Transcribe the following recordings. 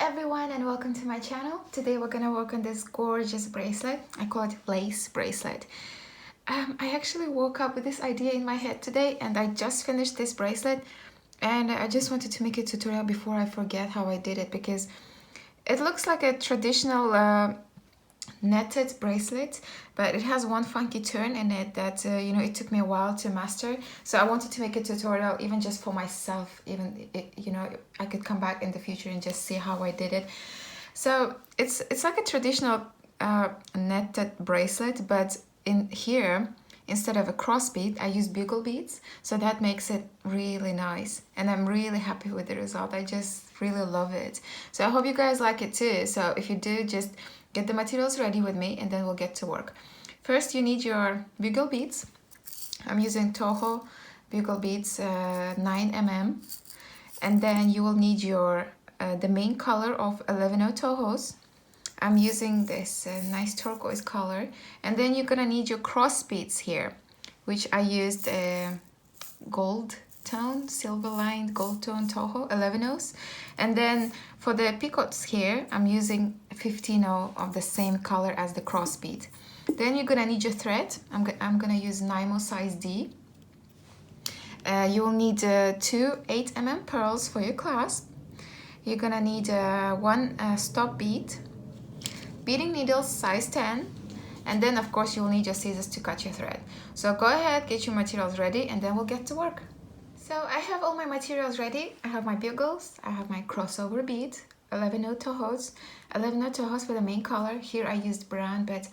everyone and welcome to my channel. Today we're gonna work on this gorgeous bracelet. I call it lace bracelet. I actually woke up with this idea in my head today and I just finished this bracelet and I just wanted to make a tutorial before I forget how I did it because it looks like a traditional netted bracelet, but it has one funky turn in it that it took me a while to master. So I wanted to make a tutorial even just for myself, even I could come back in the future and just see how I did it. So it's like a traditional netted bracelet, but in here instead of a cross bead I use bugle beads, so that makes it really nice and I'm really happy with the result. I just really love it. So I hope you guys like it too. So if you do, just get the materials ready with me and then we'll get to work. First you need your bugle beads. I'm using Toho bugle beads 9mm, and then you will need your the main color of 11 Tohos. I'm using this nice turquoise color, and then you're gonna need your cross beads here, which I used gold tone, silver lined gold tone Toho 11's. And then for the picots here, I'm using 15 of the same color as the cross bead. Then you're gonna need your thread. I'm gonna use Nymo size D. You will need 2 8mm pearls for your clasp. You're gonna need one stop bead, beading needles size 10, and then of course you'll need your scissors to cut your thread. So go ahead, get your materials ready and then we'll get to work. So I have all my materials ready. I have my bugles, I have my crossover bead, 11 Tohos for the main color. Here I used brown, but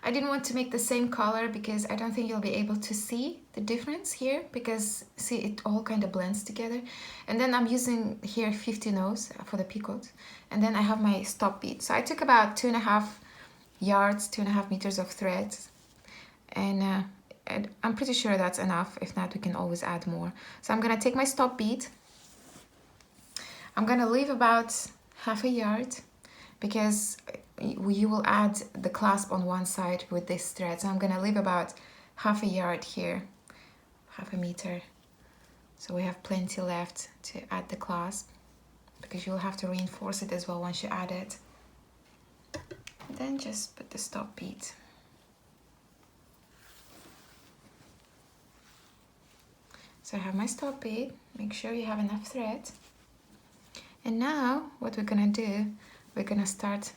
I didn't want to make the same color because I don't think you'll be able to see the difference here, because see, it all kind of blends together. And then I'm using here 15 O's for the peacoat, and then I have my stop bead. So I took about 2.5 yards, 2.5 meters of thread, and I'm pretty sure that's enough. If not, we can always add more. So I'm gonna take my stop bead. I'm gonna leave about half a yard because you will add the clasp on one side with this thread. So I'm gonna leave about half a yard here, half a meter. So we have plenty left to add the clasp, because you'll have to reinforce it as well once you add it. Then just put the stop bead. So I have my stop bead. Make sure you have enough thread. And now what we're gonna do, we're gonna start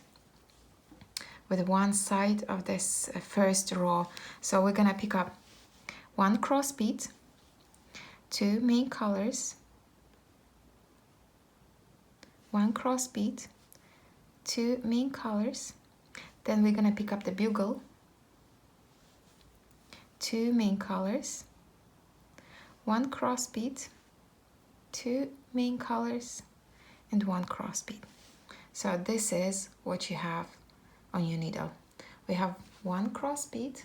with one side of this first row. So we're gonna pick up one cross bead, 2 main colors, one cross bead, 2 main colors. Then we're gonna pick up the bugle, 2 main colors, one cross bead, 2 main colors, and one cross bead. So this is what you have on your needle. We have one cross bead,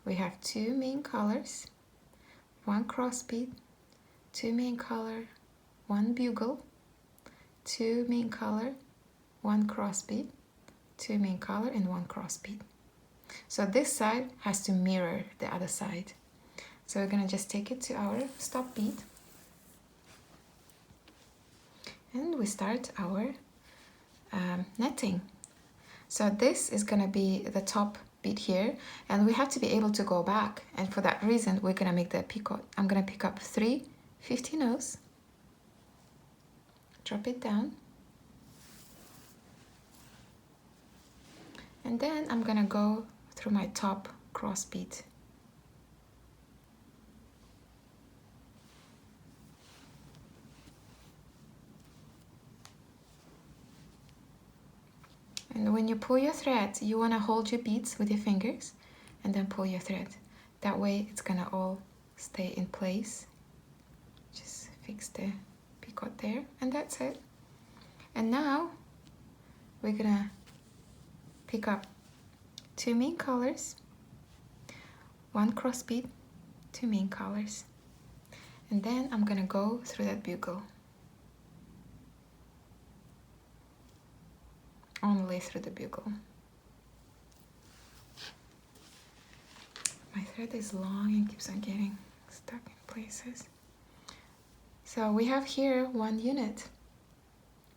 we have 2 main colors, one cross bead, 2 main color, one bugle, 2 main color, one cross bead, 2 main color, and one cross bead. So this side has to mirror the other side. So we're gonna just take it to our stop bead and we start our netting. So this is gonna be the top bead here, and we have to be able to go back, and for that reason we're gonna make the picot. I'm gonna pick up 3 15 O's, drop it down, and then I'm gonna go through my top cross bead. And when you pull your thread, you want to hold your beads with your fingers and then pull your thread. That way it's gonna all stay in place. Just fix the picot there, and that's it. And now we're gonna pick up 2 main colors, one cross bead, 2 main colors, and then I'm gonna go through that bugle. Only through the bugle. My thread is long and keeps on getting stuck in places. So we have here 1 unit.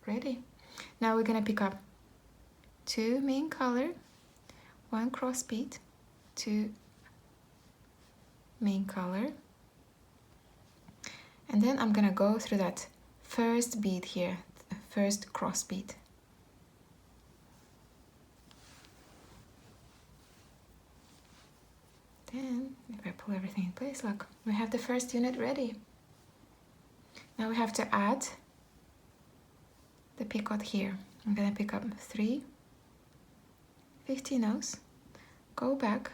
Ready? Now we're gonna pick up 2 main color, 1 cross bead, 2 main color, and then I'm gonna go through that first bead here, first cross bead. Then if I pull everything in place, look, we have the first unit ready. Now we have to add the picot here. I'm gonna pick up 3 15 O's, go back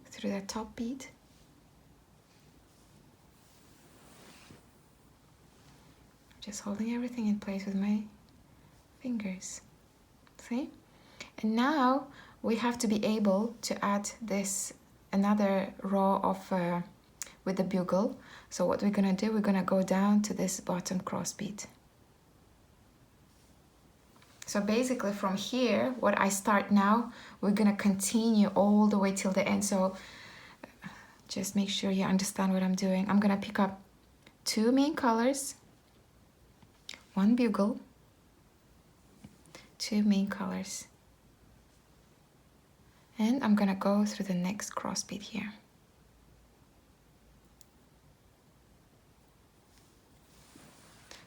through that top bead, just holding everything in place with my fingers, see? And now we have to be able to add this another row of with the bugle. So what we're gonna do, we're gonna go down to this bottom cross bead. So basically from here, what I start now, we're gonna continue all the way till the end. So just make sure you understand what I'm doing. I'm gonna pick up 2 main colors, 1 bugle, 2 main colors, and I'm gonna go through the next cross bead here.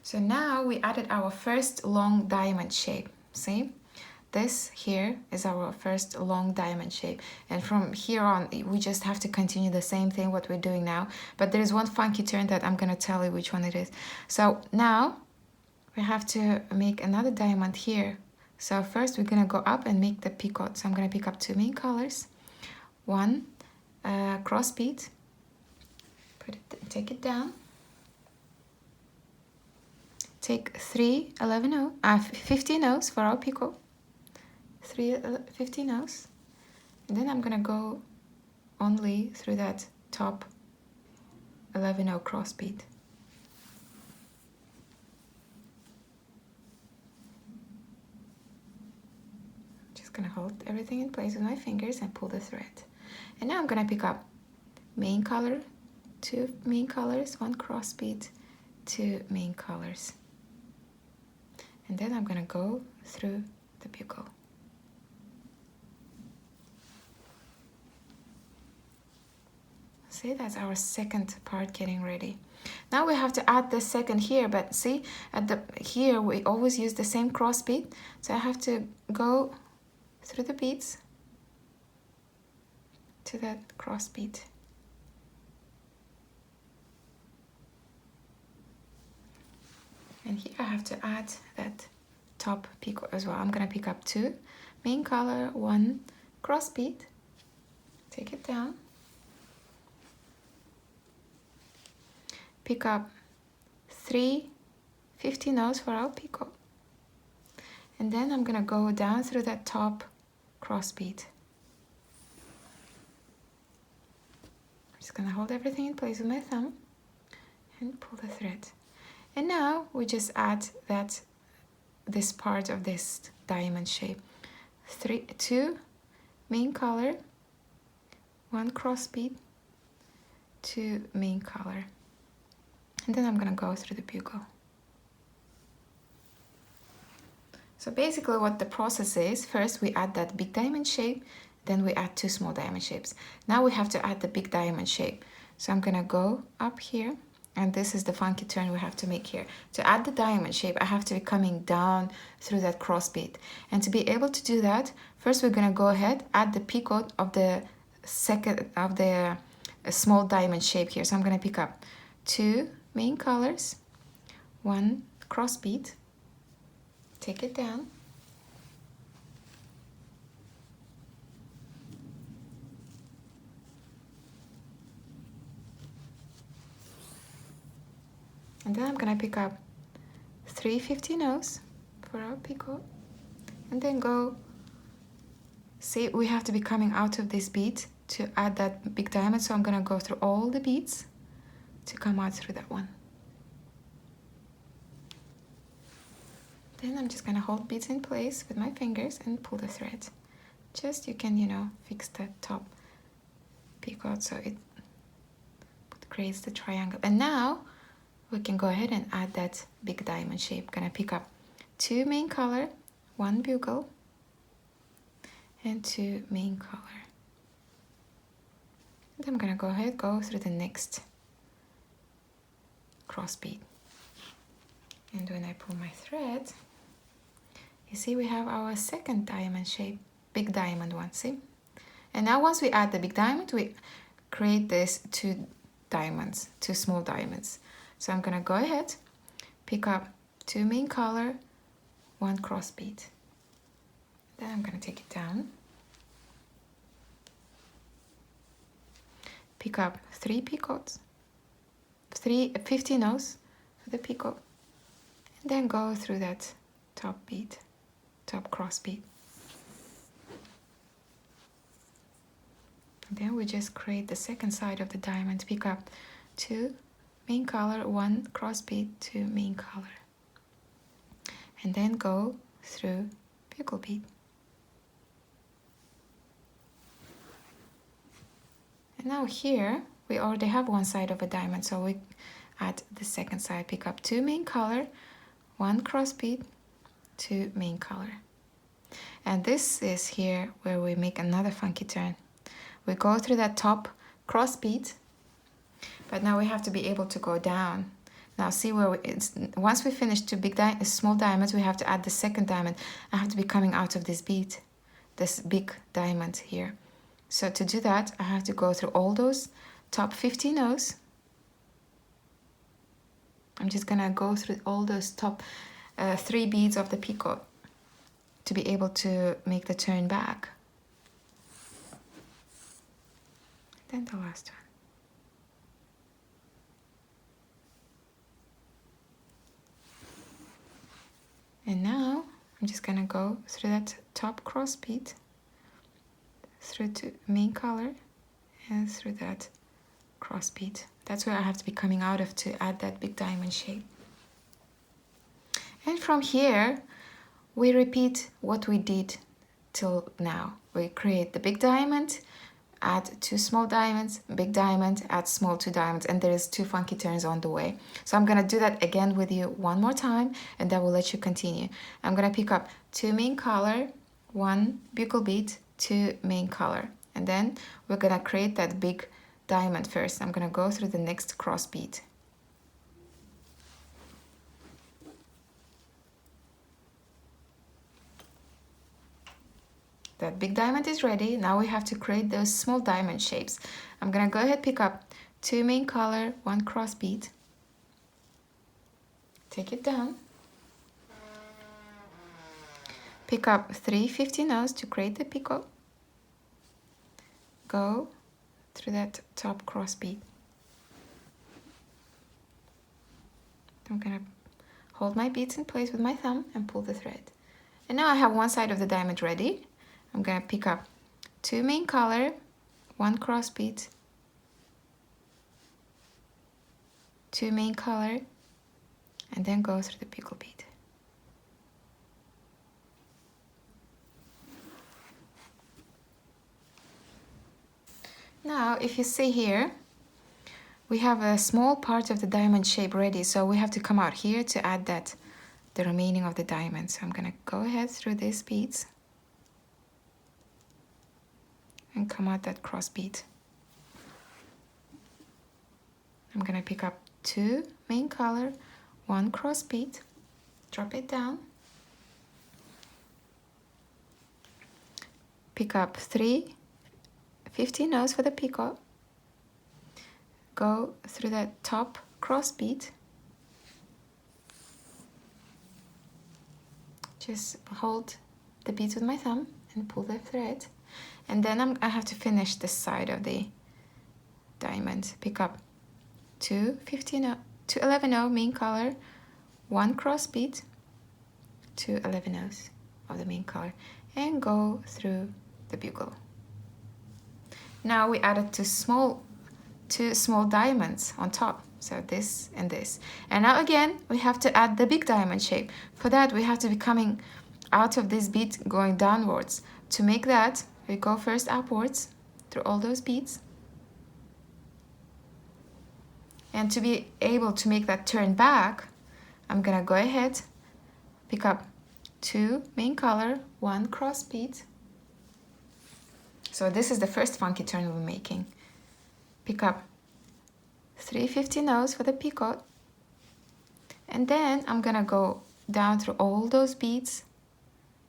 So now we added our first long diamond shape. See, this here is our first long diamond shape, and from here on we just have to continue the same thing what we're doing now, but there is one funky turn that I'm gonna tell you which one it is. So now we have to make another diamond here. So first we're gonna go up and make the picot. So I'm gonna pick up 2 main colors, 1 cross bead, take it down, take 3 15 O's for our picot, 15 O's, and then I'm gonna go only through that top 11 O cross bead. Just gonna hold everything in place with my fingers and pull the thread. And now I'm gonna pick up main color, 2 main colors, 1 cross bead, 2 main colors. And then I'm gonna go through the bugle. See, that's our second part getting ready. Now we have to add the second here, but see, here we always use the same cross bead, so I have to go through the beads to that cross bead. And here I have to add that top picot as well. I'm gonna pick up 2 main color, 1 cross bead, take it down, pick up 3 15 O's for our picot, and then I'm gonna go down through that top cross bead. I'm just gonna hold everything in place with my thumb and pull the thread. And now we just add this part of this diamond shape. 2 main color, 1 cross bead, 2 main color. And then I'm gonna go through the bugle. So basically what the process is, first we add that big diamond shape, then we add 2 small diamond shapes. Now we have to add the big diamond shape. So I'm gonna go up here, and this is the funky turn we have to make here. To add the diamond shape, I have to be coming down through that cross bead. And to be able to do that, first we're gonna go ahead, add the picot of the small diamond shape here. So I'm gonna pick up 2 main colors, 1 cross bead, take it down, and then I'm gonna pick up 3 15 O's for our picot, and then go, see, we have to be coming out of this bead to add that big diamond, so I'm gonna go through all the beads to come out through that one. Then I'm just gonna hold beads in place with my fingers and pull the thread. Just, you can, you know, fix the top picot so it creates the triangle. And now we can go ahead and add that big diamond shape. Gonna pick up 2 main color, 1 bugle, and 2 main color. And I'm gonna go through the next cross bead. And when I pull my thread, you see we have our second diamond shape, big diamond one, see? And now once we add the big diamond, we create this 2 diamonds, 2 small diamonds. So I'm gonna go ahead, pick up 2 main color, 1 cross bead. Then I'm gonna take it down, pick up 3 peacoats, 15 O's for the peacoat, and then go through that top bead, top cross bead. And then we just create the second side of the diamond, pick up 2 main color, 1 cross bead, 2 main color, and then go through bugle bead. And now here we already have one side of a diamond, so we add the second side, pick up 2 main color, 1 cross bead, 2 main color. And this is here where we make another funky turn. We go through that top cross bead, but now we have to be able to go down. Now see where once we finish 2 small diamonds, we have to add the second diamond. I have to be coming out of this bead, this big diamond here. So to do that, I have to go through all those top 15 O's. I'm just gonna go through all those top 3 beads of the peacoat to be able to make the turn back. Then the last one. And now I'm just gonna go through that top cross bead, through to main color, and through that cross bead. That's where I have to be coming out of to add that big diamond shape. And from here, we repeat what we did till now. We create the big diamond, add 2 small diamonds, big diamond, add small 2 diamonds, and there is 2 funky turns on the way. So I'm gonna do that again with you one more time, and that will let you continue. I'm gonna pick up 2 main color, 1 bugle bead, 2 main color, and then we're gonna create that big diamond first. I'm gonna go through the next cross bead. That big diamond is ready. Now we have to create those small diamond shapes. I'm gonna go ahead, pick up 2 main color, 1 cross bead, take it down, pick up 3 15 O's to create the peacoat, go through that top cross bead. I'm gonna hold my beads in place with my thumb and pull the thread. And now I have one side of the diamond ready. I'm gonna pick up 2 main color, 1 cross bead, 2 main color, and then go through the bugle bead. Now, if you see here, we have a small part of the diamond shape ready, so we have to come out here to add that, the remaining of the diamond. So I'm gonna go ahead through these beads and come out that cross bead. I'm gonna pick up 2 main color, 1 cross bead, drop it down, pick up 3 15 O's for the peacoat, go through that top cross bead, just hold the beads with my thumb and pull the thread, and then I have to finish this side of the diamond. Pick up 2 11 O main color, 1 cross bead, 2 11 O's of the main color, and go through the bugle. Now we added 2 small diamonds on top, so this and this. And now again we have to add the big diamond shape. For that we have to be coming out of this bead, going downwards. To make that, we go first upwards through all those beads, and to be able to make that turn back, I'm gonna go ahead, pick up 2 main color, 1 cross bead. So this is the first funky turn we're making. Pick up 3 50-nose for the picot, and then I'm gonna go down through all those beads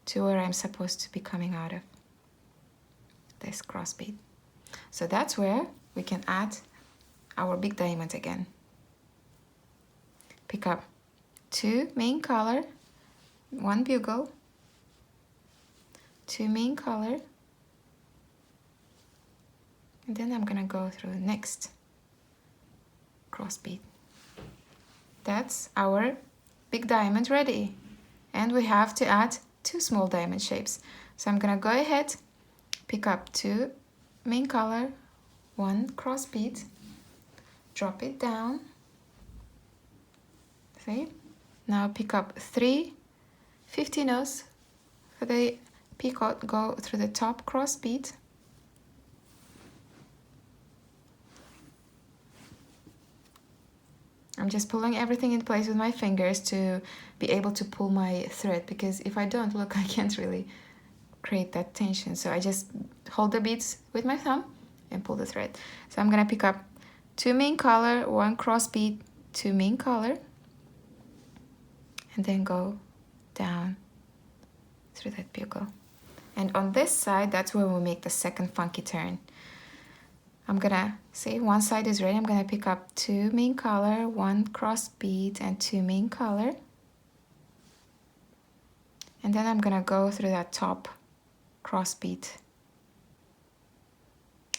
to where I'm supposed to be coming out of, this cross bead. So that's where we can add our big diamond again. Pick up 2 main color, 1 bugle, 2 main color, and then I'm gonna go through the next cross bead. That's our big diamond ready, and we have to add 2 small diamond shapes. So I'm gonna go ahead, pick up 2 main color, 1 cross bead, drop it down. See? Now pick up 3 50-nose for the picot, go through the top cross bead. I'm just pulling everything in place with my fingers to be able to pull my thread, because if I don't, look, I can't really create that tension. So I just hold the beads with my thumb and pull the thread. So I'm gonna pick up 2 main color, 1 cross bead, 2 main color, and then go down through that bugle. And on this side, that's where we'll make the second funky turn. I'm gonna say one side is ready. I'm gonna pick up 2 main color, 1 cross bead, and 2 main color. And then I'm gonna go through that top cross bead.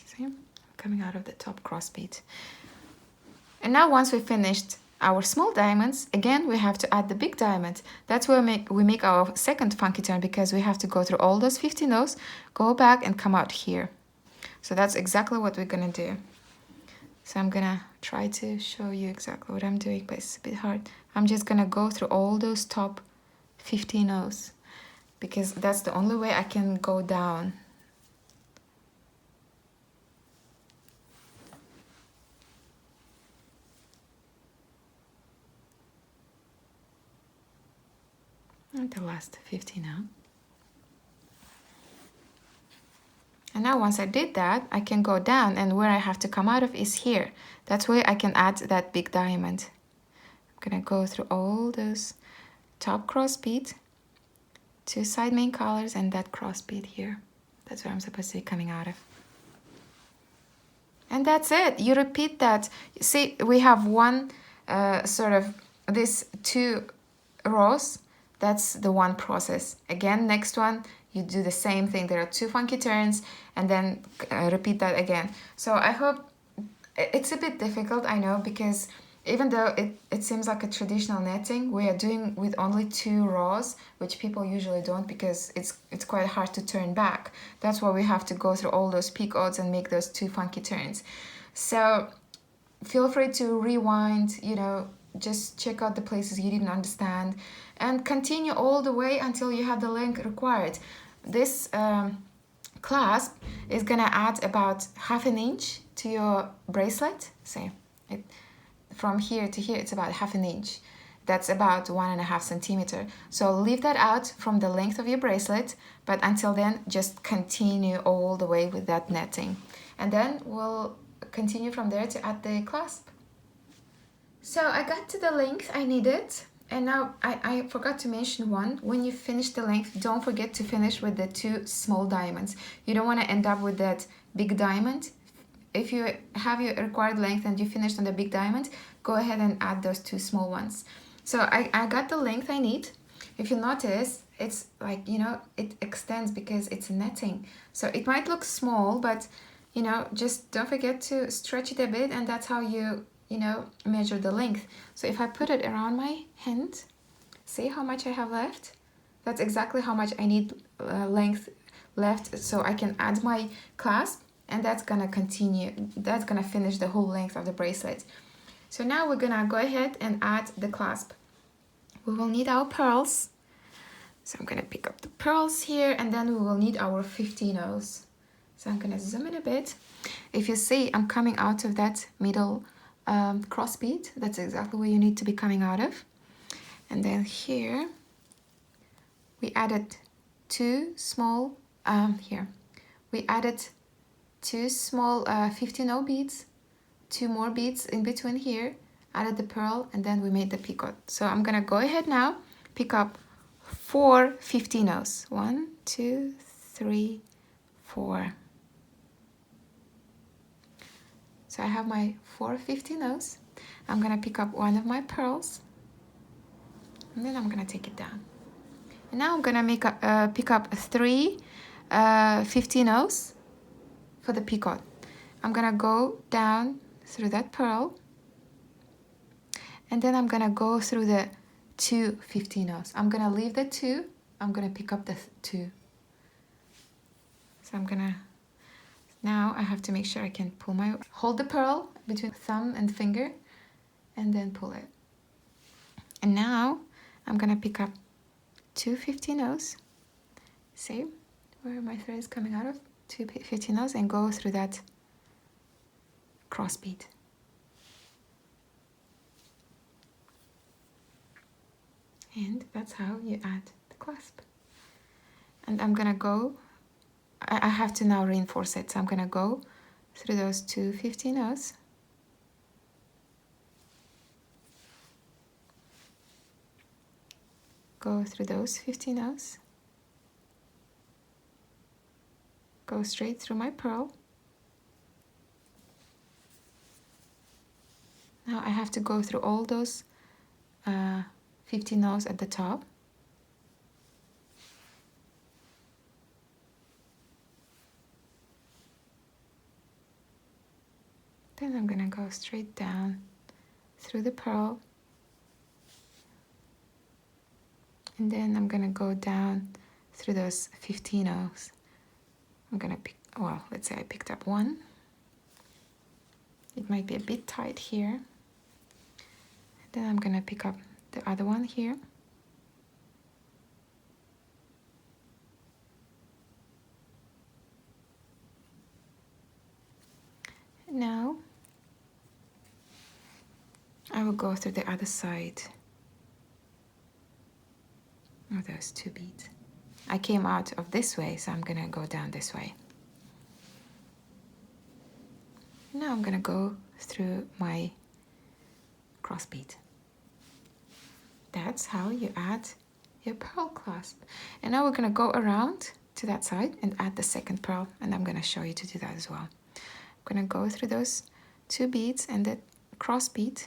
See? Coming out of the top cross bead. And now once we finished our small diamonds, again we have to add the big diamond. That's where we make our second funky turn, because we have to go through all those 50-nose, go back and come out here. So that's exactly what we're gonna do. So I'm gonna try to show you exactly what I'm doing, but it's a bit hard. I'm just gonna go through all those top 50-nose, because that's the only way I can go down. And the last 50 now. And now once I did that, I can go down, and where I have to come out of is here. That's where I can add that big diamond. I'm gonna go through all those top cross bead, 2 side main colors, and that cross bead here. That's where I'm supposed to be coming out of. And that's it. You repeat that. See, we have one sort of this 2 rows. That's the one process. Again, next one, you do the same thing. There are 2 funky turns, and then repeat that again. So I hope it's a bit difficult, I know, because even though it seems like a traditional netting, we are doing with only 2 rows, which people usually don't, because it's quite hard to turn back. That's why we have to go through all those peacoats and make those 2 funky turns. So feel free to rewind, you know, just check out the places you didn't understand, and continue all the way until you have the length required. This clasp is gonna add about ½ an inch to your bracelet. So from here to here, it's about ½ an inch. That's about 1.5 centimeter. So leave that out from the length of your bracelet, but until then, just continue all the way with that netting. And then we'll continue from there to add the clasp. So I got to the length I needed, and now I forgot to mention one. When you finish the length, don't forget to finish with the 2 small diamonds. You don't want to end up with that big diamond. If you have your required length and you finished on the big diamond, go ahead and add those 2 small ones. So I got the length I need. If you notice, it's like, you know, it extends because it's netting. So it might look small, but, you know, just don't forget to stretch it a bit, and that's how you know, measure the length. So if I put it around my hand, see how much I have left? That's exactly how much I need length left, so I can add my clasp, and that's gonna continue. That's gonna finish the whole length of the bracelet. So now we're gonna go ahead and add the clasp. We will need our pearls. So I'm gonna pick up the pearls here, and then we will need our 50-nose. So I'm gonna zoom in a bit. If you see, I'm coming out of that middle cross bead. That's exactly where you need to be coming out of. And then here we added two small, here, we added two small 15-0 beads, two more beads in between here, added the pearl, and then we made the picot. So I'm gonna go ahead now, pick up 4 15-0s. 1, 2, 3, 4. So I have my 4 15-0s. I'm gonna pick up one of my pearls, and then I'm gonna take it down. And now I'm gonna pick up 3 15-0s for the picot. I'm gonna go down through that pearl, and then I'm gonna go through the 2 15-0s. I'm gonna leave the 2. I'm gonna pick up the 2. So I'm gonna, now I have to make sure I can pull my, hold the pearl between thumb and finger, and then pull it. And now I'm gonna pick up 2 15-0s. See where my thread is coming out of? 2 15-0s, and go through that cross bead. And that's how you add the clasp. And I'm gonna go, I have to now reinforce it, so I'm gonna go through those 2 15-0s. Go through those 15-0s. Go straight through my pearl. Now I have to go through all those 15-0s at the top. Then I'm gonna go straight down through the pearl, and then I'm gonna go down through those 15-0s. I'm gonna pick, well, let's say I picked up one. It might be a bit tight here. Then I'm gonna pick up the other one here. Now I will go through the other side of those 2 beads. I came out of this way, so I'm gonna go down this way. Now I'm gonna go through my cross bead. That's how you add your pearl clasp. And now we're gonna go around to that side and add the second pearl, and I'm gonna show you to do that as well. I'm gonna go through those 2 beads and the cross bead.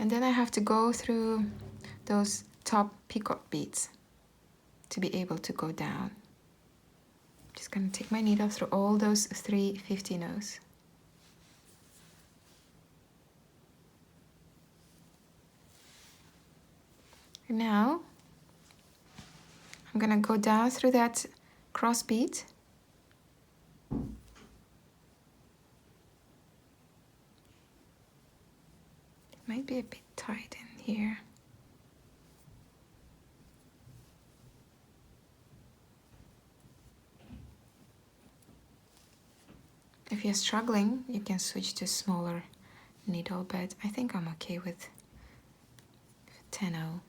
And then I have to go through those top picot beads to be able to go down. Just gonna take my needle through all those 3 15-0s. Now I'm gonna go down through that cross bead. It might be a bit tight in here. If you're struggling, you can switch to smaller needle, but I think I'm okay with 10-0,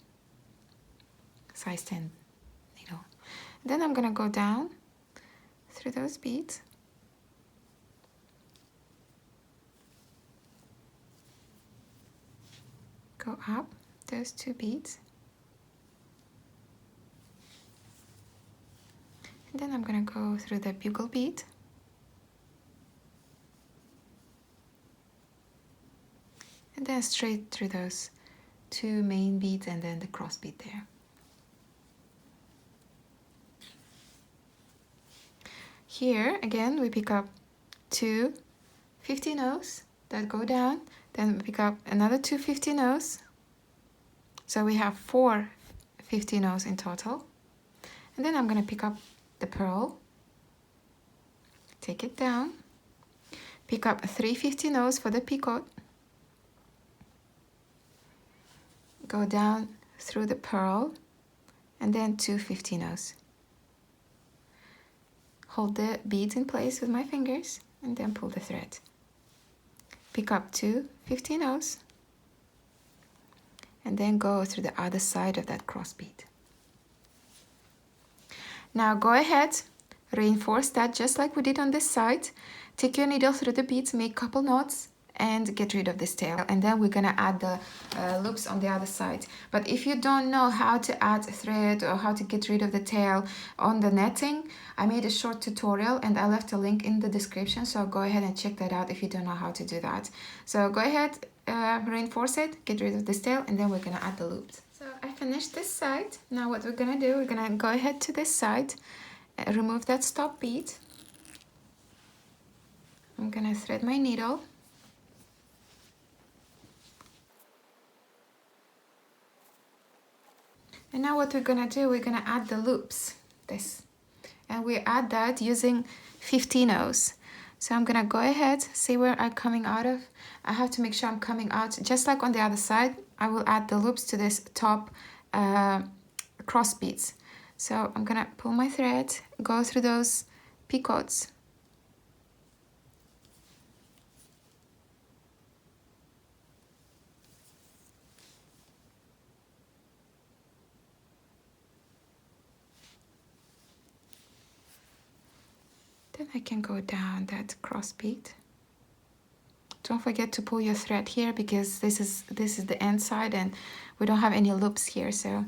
size 10 needle. Then I'm gonna go down through those beads. Go up those 2 beads. And then I'm gonna go through the bugle bead. And then straight through those 2 main beads and then the cross bead there. Here again we pick up 2 15-0s that go down, then we pick up another 2 15-0s. So we have 4 15-0s in total. And then I'm gonna pick up the pearl, take it down, pick up 3 15-0s for the peacoat, go down through the pearl, and then 2 15-0s. Hold the beads in place with my fingers and then pull the thread. pick up 2 15-0s, and then go through the other side of that cross bead. Now go ahead, reinforce that just like we did on this side. Take your needle through the beads, make a couple knots, and get rid of this tail. And then we're gonna add the loops on the other side. But if you don't know how to add thread or how to get rid of the tail on the netting, I made a short tutorial and I left a link in the description, so go ahead and check that out if you don't know how to do that. So go ahead, reinforce it, get rid of this tail, and then we're gonna add the loops. So I finished this side. Now what we're gonna do, we're gonna go ahead to this side, remove that stop bead. I'm gonna thread my needle. And now what we're gonna do, we're gonna add the loops, this. And we add that using 15-0s. So I'm gonna go ahead, see where I'm coming out of. I have to make sure I'm coming out, just like on the other side, I will add the loops to this top cross beads. So I'm gonna pull my thread, go through those picots. Then I can go down that cross bead. Don't forget to pull your thread here because this is the end side and we don't have any loops here, so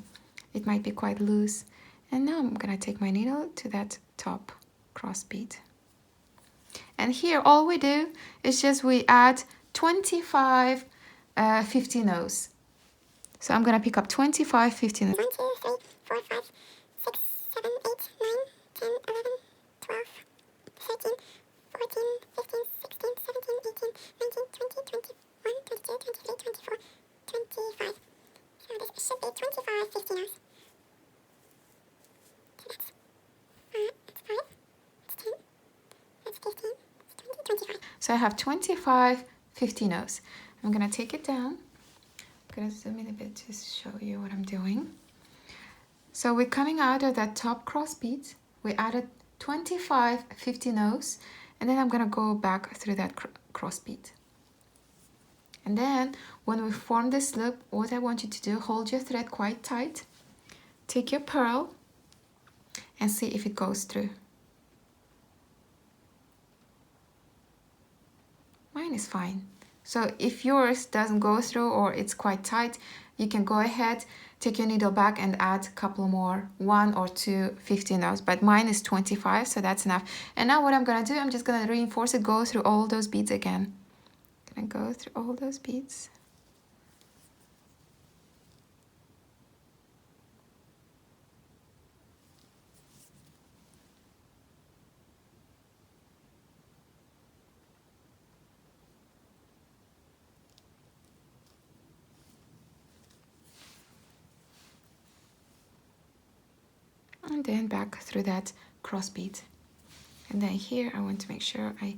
it might be quite loose. And now I'm gonna take my needle to that top cross bead. And here all we do is just we add 25 15-0s. So I'm gonna pick up 25 15-0s. 1, 2, 3, 4, 5, 6, 7, 8, 9, 10, 11, 12, 13, 14, 15, 16, 17, 18, 19, 20, 21, 22, 23, 24, 25. So this should be 25 15-0s. So that's 5, that's 10, that's 15, that's 20, 25. So I have 25 15-0s. I'm gonna take it down. I'm gonna zoom in a bit to show you what I'm doing. So we're coming out of that top cross bead. We added 25 15-0s, and then I'm gonna go back through that cross bead. And then when we form this loop, what I want you to do, hold your thread quite tight, take your pearl and see if it goes through. Mine is fine. So if yours doesn't go through or it's quite tight, you can go ahead, take your needle back and add a couple more, 1 or 2 15-0s, but mine is 25, so that's enough. And now what I'm gonna do, I'm just gonna reinforce it, go through all those beads again. Gonna go through all those beads. And then back through that cross bead. And then here I want to make sure I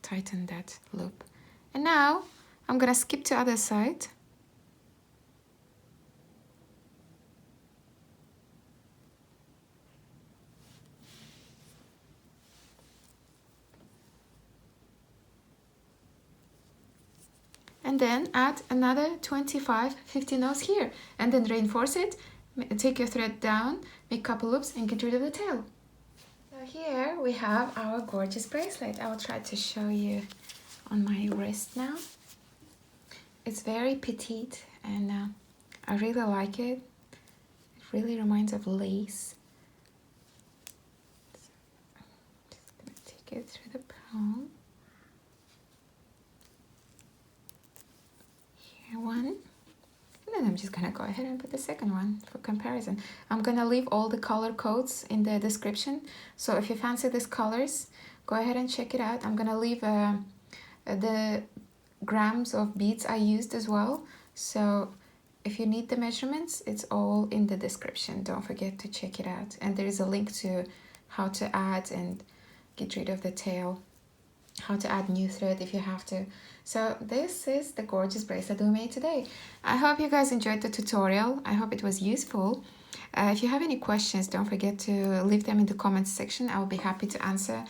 tighten that loop. And now I'm gonna skip to other side. And then add another 25 15-0s here, and then reinforce it. Take your thread down, make a couple loops, and get rid of the tail. So here we have our gorgeous bracelet. I will try to show you on my wrist now. It's very petite, and I really like it. It really reminds of lace. So I'm just gonna take it through the palm. Here one. And then I'm just gonna go ahead and put the second one for comparison. I'm gonna leave all the color codes in the description. So if you fancy these colors, go ahead and check it out. I'm gonna leave the grams of beads I used as well. So if you need the measurements, it's all in the description. Don't forget to check it out. And there is a link to how to add and get rid of the tail, how to add new thread if you have to. So this is the gorgeous bracelet we made today. I hope you guys enjoyed the tutorial. I hope it was useful. If you have any questions, don't forget to leave them in the comments section. I will be happy to answer.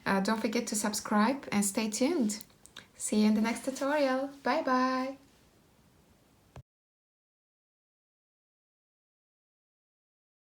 Don't forget to subscribe and stay tuned. See you in the next tutorial. Bye bye!